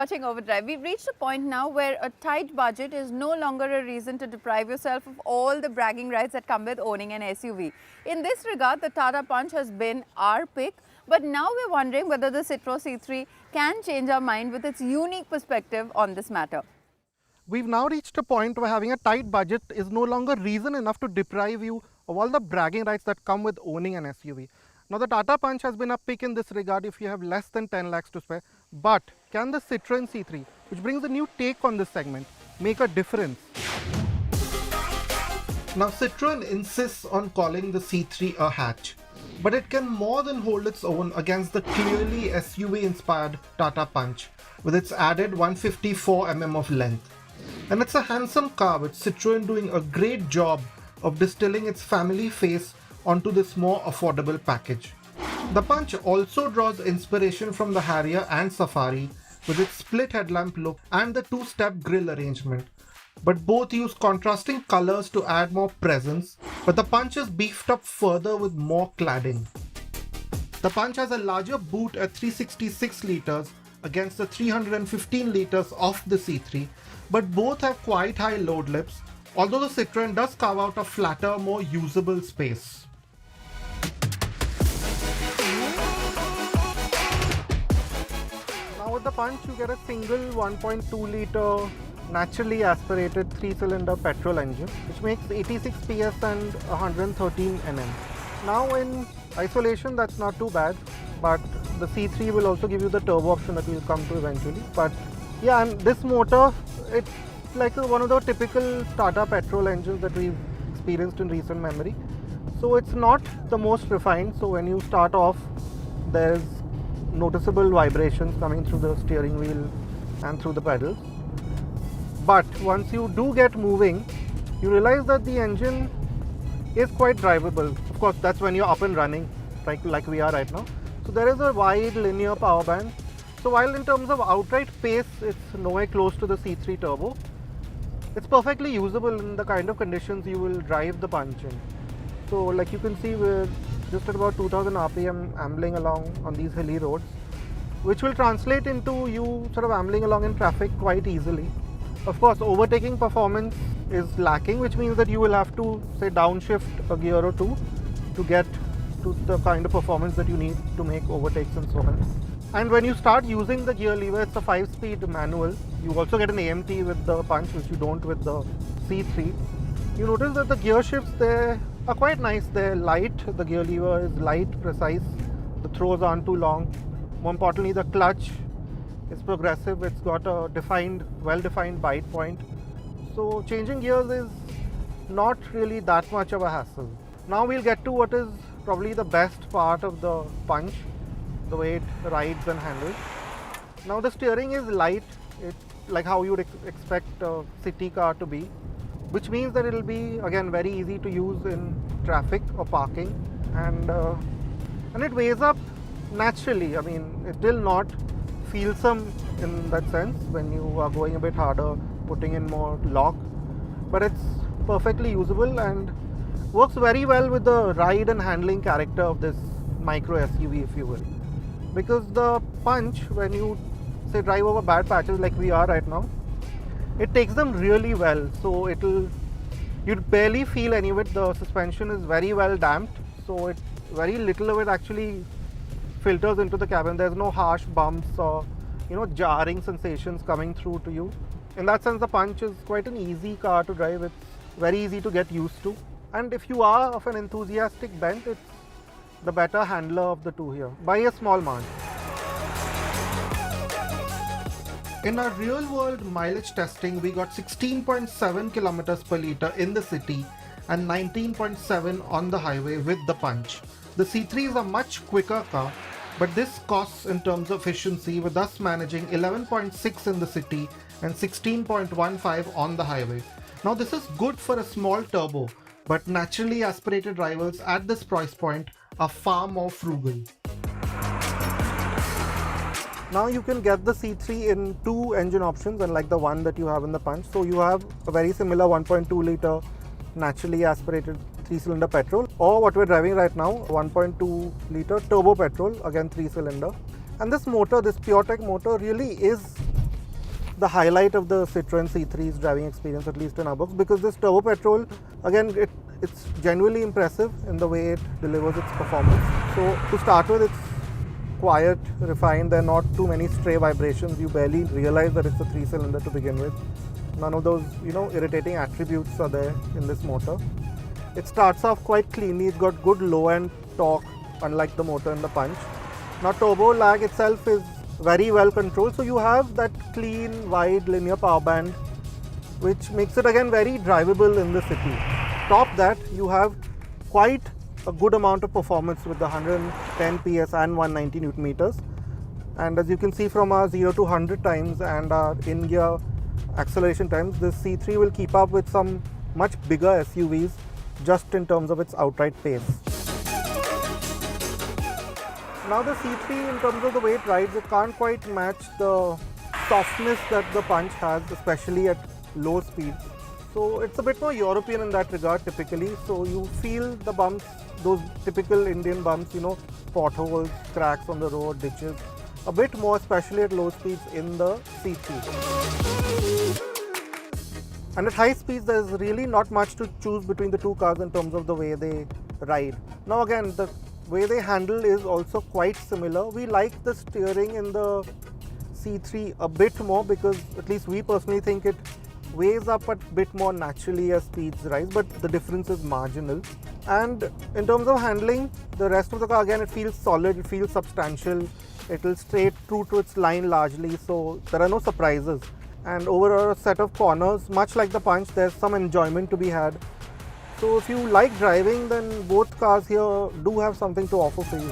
Watching Overdrive, we've reached a point now where a tight budget is no longer a reason to deprive yourself of all the bragging rights that come with owning an SUV. In this regard, the Tata Punch has been our pick, but now we're wondering whether the Citroen C3 can change our mind with its unique perspective on this matter. We've now reached a point where having a tight budget is no longer reason enough to deprive you of all the bragging rights that come with owning an SUV. Now the Tata Punch has been a pick in this regard if you have less than 10 lakhs to spare, but can the Citroen C3, which brings a new take on this segment, make a difference? Now Citroen insists on calling the C3 a hatch, but it can more than hold its own against the clearly SUV-inspired Tata Punch with its added 154mm of length. And it's a handsome car with Citroen doing a great job of distilling its family face onto this more affordable package. The Punch also draws inspiration from the Harrier and Safari with its split headlamp look and the two-step grille arrangement. But both use contrasting colors to add more presence, but the Punch is beefed up further with more cladding. The Punch has a larger boot at 366 litres against the 315 litres of the C3, but both have quite high load lips, although the Citroen does carve out a flatter, more usable space. Now with the Punch you get a single 1.2 litre naturally aspirated 3-cylinder petrol engine which makes 86 PS and 113 Nm. Now in isolation that's not too bad, but the C3 will also give you the turbo option that we'll come to eventually. But yeah, and this motor, it's like one of the typical Tata petrol engines that we've experienced in recent memory. So it's not the most refined, so when you start off there's noticeable vibrations coming through the steering wheel and through the pedals. But once you do get moving, you realize that the engine is quite drivable. Of course, that's when you're up and running, like we are right now. So there is a wide linear power band. So while in terms of outright pace, it's nowhere close to the C3 Turbo, it's perfectly usable in the kind of conditions you will drive the Punch in. So like you can see, we're just at about 2000 RPM ambling along on these hilly roads, which will translate into you sort of ambling along in traffic quite easily. Of course, overtaking performance is lacking, which means that you will have to, say, downshift a gear or two to get to the kind of performance that you need to make overtakes and so on. And when you start using the gear lever, it's a 5-speed manual. You also get an AMT with the Punch, which you don't with the C3. You notice that the gear shifts there are quite nice. They're light, the gear lever is light, precise, the throws aren't too long. More importantly, the clutch is progressive, it's got a defined, well-defined bite point. So changing gears is not really that much of a hassle. Now we'll get to what is probably the best part of the Punch, the way it rides and handles. Now the steering is light, it's like how you would expect a city car to be, which means that it'll be again very easy to use in traffic or parking, and it weighs up naturally. I mean, it will not feel some in that sense when you are going a bit harder, putting in more lock, but it's perfectly usable and works very well with the ride and handling character of this micro SUV, if you will. Because the Punch, when you say drive over bad patches like we are right now, it takes them really well. So you'd barely feel any of it. The suspension is very well damped, so very little of it actually filters into the cabin. There's no harsh bumps or jarring sensations coming through to you. In that sense, the Punch is quite an easy car to drive. It's very easy to get used to, and if you are of an enthusiastic bent, it's the better handler of the two here by a small margin. In our real-world mileage testing, we got 16.7 kilometers per litre in the city and 19.7 on the highway with the Punch. The C3 is a much quicker car, but this costs in terms of efficiency, with us managing 11.6 in the city and 16.15 on the highway. Now this is good for a small turbo, but naturally aspirated rivals at this price point are far more frugal. Now you can get the C3 in two engine options, unlike the one that you have in the Punch. So you have a very similar 1.2 litre naturally aspirated 3-cylinder petrol, or what we're driving right now, 1.2 litre turbo petrol, again 3-cylinder. And this motor, this PureTech motor, really is the highlight of the Citroen C3's driving experience, at least in our books, because this turbo petrol, again, it's genuinely impressive in the way it delivers its performance. So to start with, it's quiet, refined. There are not too many stray vibrations. You barely realize that it's a 3-cylinder to begin with. None of those, irritating attributes are there in this motor. It starts off quite cleanly. It's got good low-end torque, unlike the motor in the Punch. Now, turbo lag itself is very well controlled, so you have that clean, wide, linear power band, which makes it again very drivable in the city. Top that, you have quite a good amount of performance with the 110 PS and 190 Newton meters. And as you can see from our 0 to 100 times and our in-gear acceleration times, this C3 will keep up with some much bigger SUVs just in terms of its outright pace. Now the C3, in terms of the way it rides, it can't quite match the softness that the Punch has, especially at low speeds. So it's a bit more European in that regard typically. So you feel the bumps, those typical Indian bumps, potholes, cracks on the road, ditches, a bit more, especially at low speeds in the C3. And at high speeds, there's really not much to choose between the two cars in terms of the way they ride. Now again, the way they handle is also quite similar. We like the steering in the C3 a bit more because at least we personally think it weighs up a bit more naturally as speeds rise, but the difference is marginal. And in terms of handling, the rest of the car, again, it feels solid, it feels substantial, it will stay true to its line largely, so there are no surprises. And over a set of corners, much like the Punch, there's some enjoyment to be had. So if you like driving, then both cars here do have something to offer for you.